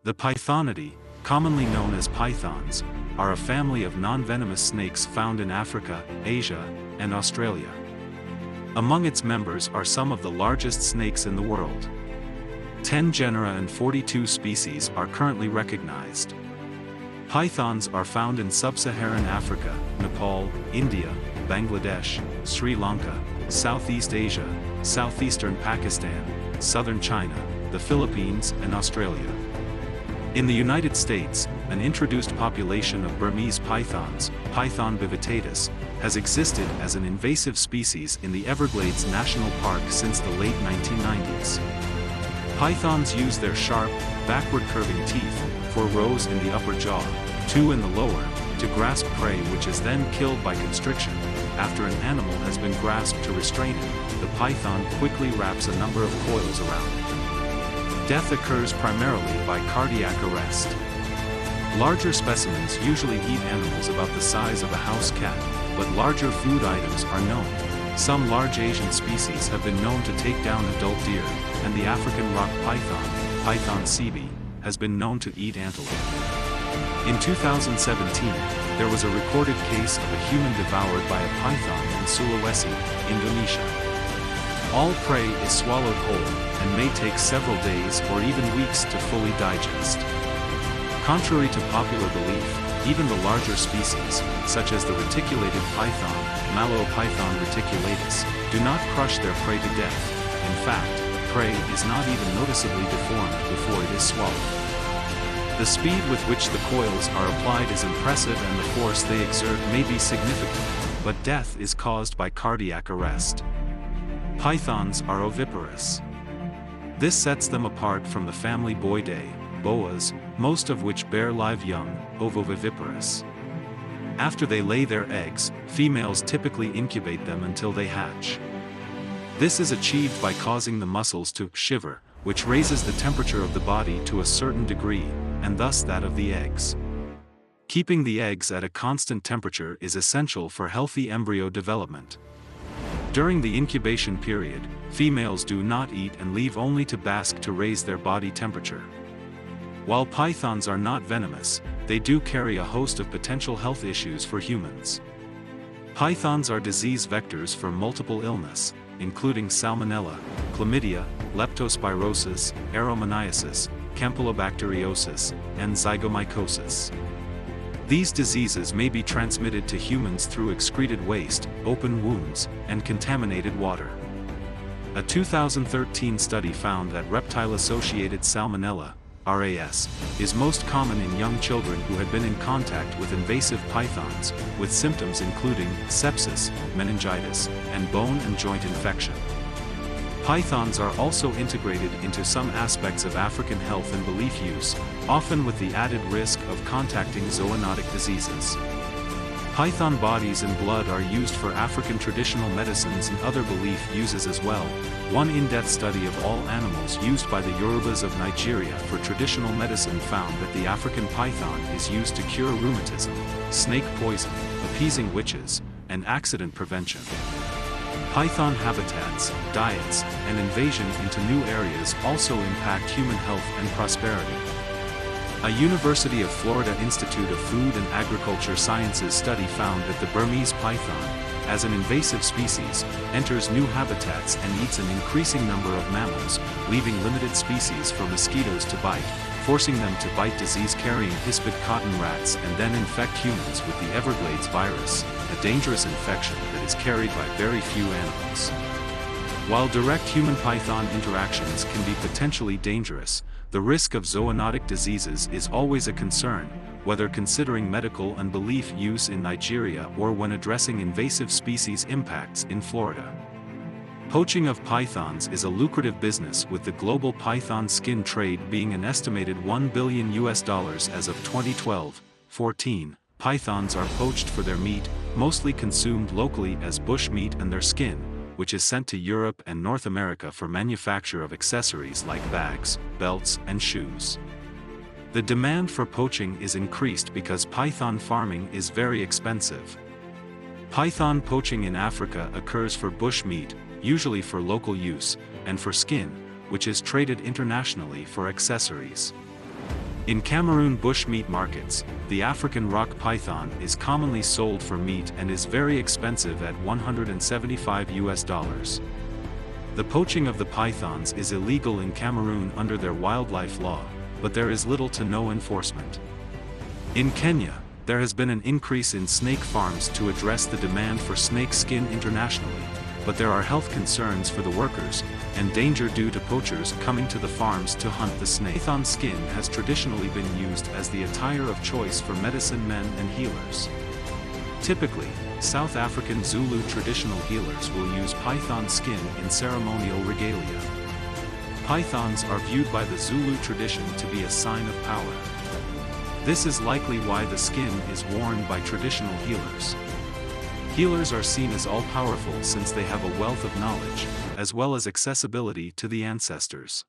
The Pythonidae, commonly known as pythons, are a family of non-venomous snakes found in Africa, Asia, and Australia. Among its members are some of the largest snakes in the world. 10 genera and 42 species are currently recognized. Pythons are found in sub-Saharan Africa, Nepal, India, Bangladesh, Sri Lanka, Southeast Asia, southeastern Pakistan, southern China, the Philippines, and Australia. In the United States, an introduced population of Burmese pythons, Python vivittatus, has existed as an invasive species in the Everglades National Park since the late 1990s. Pythons use their sharp, backward-curving teeth, 4 rows in the upper jaw, 2 in the lower, to grasp prey which is then killed by constriction. After an animal has been grasped to restrain it, the python quickly wraps a number of coils around it. Death occurs primarily by cardiac arrest. Larger specimens usually eat animals about the size of a house cat, but larger food items are known. Some large Asian species have been known to take down adult deer, and the African rock python, Python cebi, has been known to eat antelope. In 2017, there was a recorded case of a human devoured by a python in Sulawesi, Indonesia. All prey is swallowed whole, and may take several days or even weeks to fully digest. Contrary to popular belief, even the larger species, such as the reticulated python, Malopython reticulatus, do not crush their prey to death. In fact, prey is not even noticeably deformed before it is swallowed. The speed with which the coils are applied is impressive and the force they exert may be significant, but death is caused by cardiac arrest. Pythons are oviparous. This sets them apart from the family Boidae, boas, most of which bear live young, ovoviviparous. After they lay their eggs, females typically incubate them until they hatch. This is achieved by causing the muscles to shiver, which raises the temperature of the body to a certain degree, and thus that of the eggs. Keeping the eggs at a constant temperature is essential for healthy embryo development. During the incubation period, females do not eat and leave only to bask to raise their body temperature. While pythons are not venomous, they do carry a host of potential health issues for humans. Pythons are disease vectors for multiple illness, including salmonella, chlamydia, leptospirosis, aromaniasis, campylobacteriosis, and zygomycosis. These diseases may be transmitted to humans through excreted waste, open wounds, and contaminated water. A 2013 study found that reptile-associated salmonella, RAS, is most common in young children who had been in contact with invasive pythons, with symptoms including sepsis, meningitis, and bone and joint infection. Pythons are also integrated into some aspects of African health and belief use, often with the added risk of contacting zoonotic diseases. Python bodies and blood are used for African traditional medicines and other belief uses as well. One in-depth study of all animals used by the Yorubas of Nigeria for traditional medicine found that the African python is used to cure rheumatism, snake poison, appeasing witches, and accident prevention. Python habitats, diets, and invasion into new areas also impact human health and prosperity. A University of Florida Institute of Food and Agriculture Sciences study found that the Burmese python, as an invasive species, enters new habitats and eats an increasing number of mammals, leaving limited species for mosquitoes to bite, forcing them to bite disease-carrying hispid cotton rats and then infect humans with the Everglades virus, a dangerous infection that is carried by very few animals. While direct human-python interactions can be potentially dangerous, the risk of zoonotic diseases is always a concern, whether considering medical and belief use in Nigeria or when addressing invasive species impacts in Florida. Poaching of pythons is a lucrative business, with the global python skin trade being an estimated $1 billion as of 2012-14. Pythons are poached for their meat, mostly consumed locally as bush meat, and their skin, which is sent to Europe and North America for manufacture of accessories like bags, belts, and shoes. The demand for poaching is increased because python farming is very expensive. Python poaching in Africa occurs for bush meat, usually for local use, and for skin, which is traded internationally for accessories. In Cameroon bush meat markets, the African rock python is commonly sold for meat and is very expensive at $175. The poaching of the pythons is illegal in Cameroon under their wildlife law, but there is little to no enforcement. In Kenya, there has been an increase in snake farms to address the demand for snake skin internationally, but there are health concerns for the workers, and danger due to poachers coming to the farms to hunt the snake. Python skin has traditionally been used as the attire of choice for medicine men and healers. Typically, South African Zulu traditional healers will use python skin in ceremonial regalia. Pythons are viewed by the Zulu tradition to be a sign of power. This is likely why the skin is worn by traditional healers. Healers are seen as all-powerful since they have a wealth of knowledge, as well as accessibility to the ancestors.